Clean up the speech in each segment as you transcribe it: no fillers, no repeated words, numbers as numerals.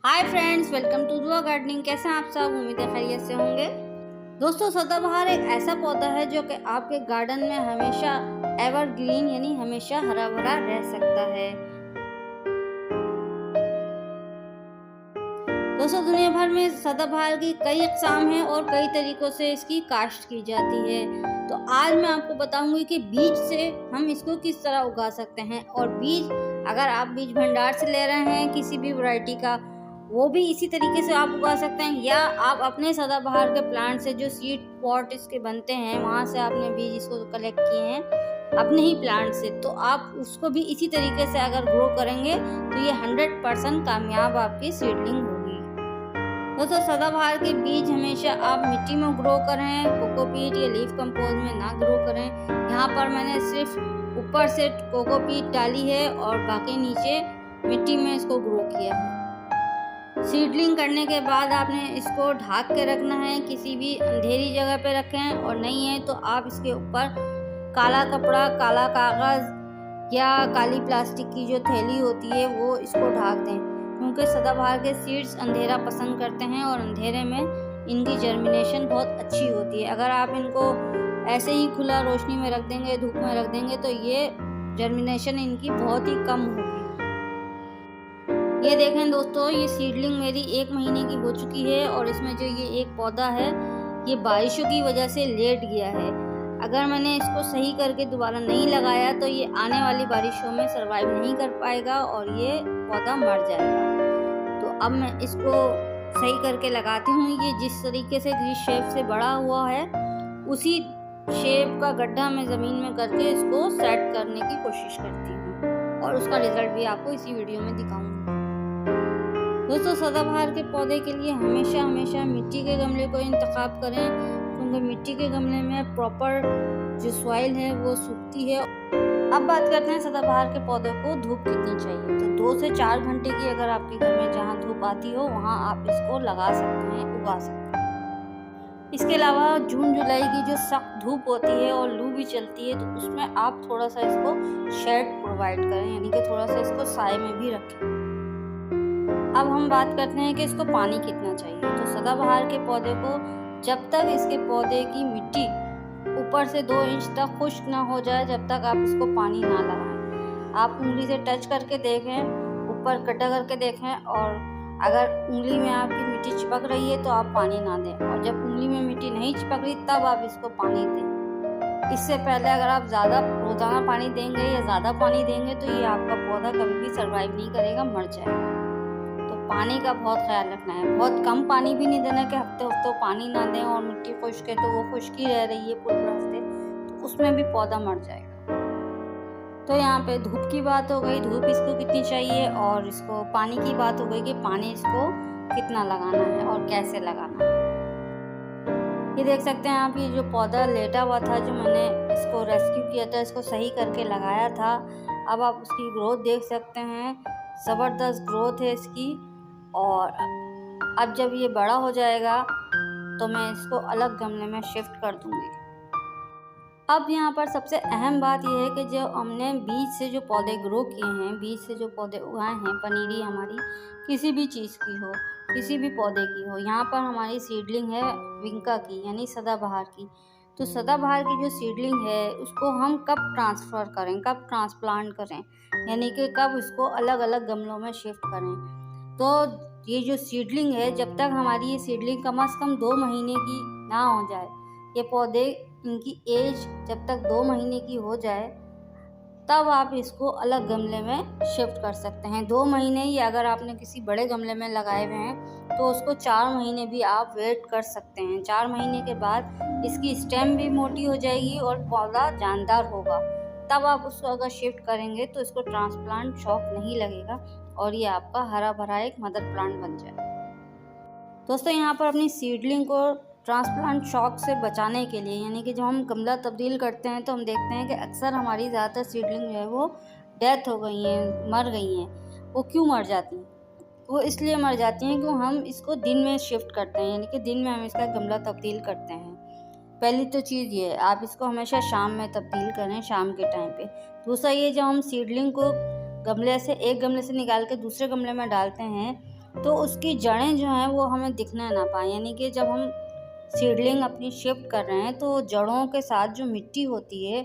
Hi friends, welcome to दुआ gardening. कैसे हैं आप सब? उम्मीद है खैरियत से होंगे। दोस्तों, सदाबहार एक ऐसा पौधा है जो कि आपके गार्डन में हमेशा एवरग्रीन यानी हमेशा हरा भरा रह सकता है। दोस्तों, दुनिया भर में सदाबहार की कई अक़साम हैं और कई तरीक़ों से इसकी काश्त की जाती है। तो आज मैं आपको बताऊंगी कि बीज से हम इसको किस तरह उगा सकते हैं। और बीज अगर आप बीज भंडार से ले रहे हैं किसी भी वैरायटी का, वो भी इसी तरीके से आप उगा सकते हैं, या आप अपने सदाबहार के प्लांट से जो सीड पॉट इसके बनते हैं वहाँ से आपने बीज इसको कलेक्ट किए हैं अपने ही प्लांट से, तो आप उसको भी इसी तरीके से अगर ग्रो करेंगे तो ये 100% कामयाब आपकी सीडलिंग होगी। दोस्तों, सदाबहार के बीज हमेशा आप मिट्टी में ग्रो करें, कोकोपीट या लीफ कंपोज में ना ग्रो करें। यहाँ पर मैंने सिर्फ ऊपर से कोकोपीट डाली है और बाकी नीचे मिट्टी में इसको ग्रो किया है। सीडलिंग करने के बाद आपने इसको ढक के रखना है, किसी भी अंधेरी जगह पे रखें, और नहीं है तो आप इसके ऊपर काला कपड़ा, काला कागज़ या काली प्लास्टिक की जो थैली होती है वो इसको ढक दें, क्योंकि सदाबहार के सीड्स अंधेरा पसंद करते हैं और अंधेरे में इनकी जर्मिनेशन बहुत अच्छी होती है। अगर आप इनको ऐसे ही खुला रोशनी में रख देंगे, धूप में रख देंगे, तो ये जर्मिनेशन इनकी बहुत ही कम होगी। ये देखें दोस्तों, ये सीडलिंग मेरी 1 महीने की हो चुकी है और इसमें जो ये एक पौधा है ये बारिशों की वजह से लेट गया है। अगर मैंने इसको सही करके दोबारा नहीं लगाया तो ये आने वाली बारिशों में सरवाइव नहीं कर पाएगा और ये पौधा मर जाएगा। तो अब मैं इसको सही करके लगाती हूँ। ये जिस तरीके से जिस शेप से बड़ा हुआ है उसी शेप का गड्ढा मैं ज़मीन में करके इसको सेट करने की कोशिश करती हूँ और उसका रिजल्ट भी आपको इसी वीडियो में दिखाऊंगी। दोस्तों, सदाबहार के पौधे के लिए हमेशा मिट्टी के गमले को इंतखाब करें, क्योंकि मिट्टी के गमले में प्रॉपर जो सॉइल है वो सूखती है। अब बात करते हैं सदाबहार के पौधे को धूप कितनी चाहिए। तो 2 से 4 घंटे की अगर आपके घर में जहाँ धूप आती हो वहाँ आप इसको लगा सकते हैं, उगा सकते हैं। इसके अलावा जून जुलाई की जो सख्त धूप होती है और लू भी चलती है, तो उसमें आप थोड़ा सा इसको शेड प्रोवाइड करें, यानी कि थोड़ा सा इसको साए में भी रखें। अब हम बात करते हैं कि इसको पानी कितना चाहिए। तो सदाबहार के पौधे को जब तक इसके पौधे की मिट्टी ऊपर से 2 इंच तक खुश्क ना हो जाए, जब तक आप इसको पानी ना लगाएं। आप उंगली से टच करके देखें, ऊपर गड्ढा करके देखें, और अगर उंगली में आपकी मिट्टी चिपक रही है तो आप पानी ना दें, और जब उंगली में मिट्टी नहीं चिपक रही तब आप इसको पानी दें। इससे पहले अगर आप ज़्यादा रोज़ाना पानी देंगे या ज़्यादा पानी देंगे तो ये आपका पौधा कभी भी सर्वाइव नहीं करेगा, मर जाएगा। पानी का बहुत ख्याल रखना है। बहुत कम पानी भी नहीं देना कि हफ्ते पानी ना दें और मिट्टी खुश्क है तो वो खुश्क ही रह रही है पूरे हफ्ते, तो उसमें भी पौधा मर जाएगा। तो यहाँ पे धूप की बात हो गई, धूप इसको कितनी चाहिए, और इसको पानी की बात हो गई कि पानी इसको कितना लगाना है और कैसे लगाना है। ये देख सकते हैं आप, ये जो पौधा लेटा हुआ था जो मैंने इसको रेस्क्यू किया था, इसको सही करके लगाया था। अब आप उसकी ग्रोथ देख सकते हैं, ज़बरदस्त ग्रोथ है इसकी। और अब जब ये बड़ा हो जाएगा तो मैं इसको अलग गमले में शिफ्ट कर दूंगी। अब यहाँ पर सबसे अहम बात यह है कि जो हमने बीज से जो पौधे ग्रो किए हैं, बीज से जो पौधे उगाए हैं, पनीरी हमारी किसी भी चीज़ की हो, किसी भी पौधे की हो, यहाँ पर हमारी सीडलिंग है विंका की यानी सदाबहार की। तो सदाबहार की जो सीडलिंग है उसको हम कब ट्रांसफ़र करें, कब ट्रांसप्लांट करें, यानी कि कब उसको अलग अलग गमलों में शिफ्ट करें। तो ये जो सीडलिंग है, जब तक हमारी ये सीडलिंग कम से कम 2 महीने की ना हो जाए, ये पौधे इनकी एज जब तक 2 महीने की हो जाए तब आप इसको अलग गमले में शिफ्ट कर सकते हैं। 2 महीने, या अगर आपने किसी बड़े गमले में लगाए हुए हैं तो उसको 4 महीने भी आप वेट कर सकते हैं। 4 महीने के बाद इसकी स्टेम भी मोटी हो जाएगी और पौधा जानदार होगा, तब आप उसको अगर शिफ्ट करेंगे तो इसको ट्रांसप्लांट शॉक नहीं लगेगा और ये आपका हरा भरा एक मदर प्लांट बन जाए। दोस्तों, यहाँ पर अपनी सीडलिंग को ट्रांसप्लांट शॉक से बचाने के लिए, यानी कि जब हम गमला तब्दील करते हैं तो हम देखते हैं कि अक्सर हमारी ज़्यादातर सीडलिंग जो है वो डेथ हो गई हैं, मर गई हैं। वो क्यों मर जाती हैं? वो इसलिए मर जाती हैं कि हम इसको दिन में शिफ्ट करते हैं, यानी कि दिन में हम इसका गमला तब्दील करते हैं। पहली तो चीज़ ये है, आप इसको हमेशा शाम में तब्दील करें, शाम के टाइम पे। दूसरा ये, जब हम सीडलिंग को गमले से, एक गमले से निकाल के दूसरे गमले में डालते हैं तो उसकी जड़ें जो हैं वो हमें दिखने ना पाएँ। यानी कि जब हम सीडलिंग अपनी शिफ्ट कर रहे हैं तो जड़ों के साथ जो मिट्टी होती है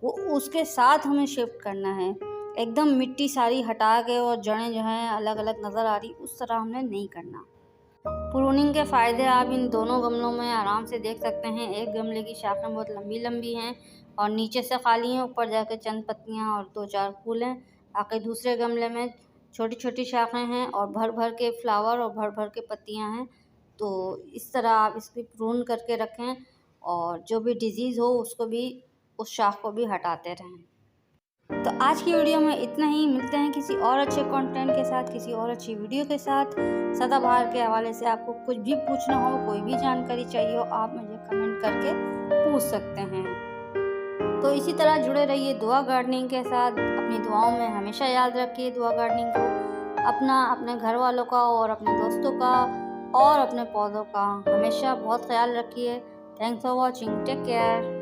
वो उसके साथ हमें शिफ्ट करना है। एकदम मिट्टी सारी हटा के और जड़ें जो हैं अलग अलग नज़र आ रही, उस तरह हमने नहीं करना। प्रूनिंग के फ़ायदे आप इन दोनों गमलों में आराम से देख सकते हैं। एक गमले की शाखें बहुत लंबी लंबी हैं और नीचे से खाली हैं, ऊपर जाके चंद पत्तियां और 2-4 फूल हैं। बाकी दूसरे गमले में छोटी छोटी शाखें हैं और भर भर के फ्लावर और भर भर के पत्तियां हैं। तो इस तरह आप इसकी प्रून करके रखें और जो भी डिजीज़ हो उसको भी, उस शाख को भी हटाते रहें। तो आज की वीडियो में इतना ही। मिलते हैं किसी और अच्छे कंटेंट के साथ, किसी और अच्छी वीडियो के साथ। सदाबहार के हवाले से आपको कुछ भी पूछना हो, कोई भी जानकारी चाहिए हो, आप मुझे कमेंट करके पूछ सकते हैं। तो इसी तरह जुड़े रहिए दुआ गार्डनिंग के साथ। अपनी दुआओं में हमेशा याद रखिए दुआ गार्डनिंग को। अपना, अपने घर वालों का और अपने दोस्तों का और अपने पौधों का हमेशा बहुत ख्याल रखिए। Thanks for watching. Take care.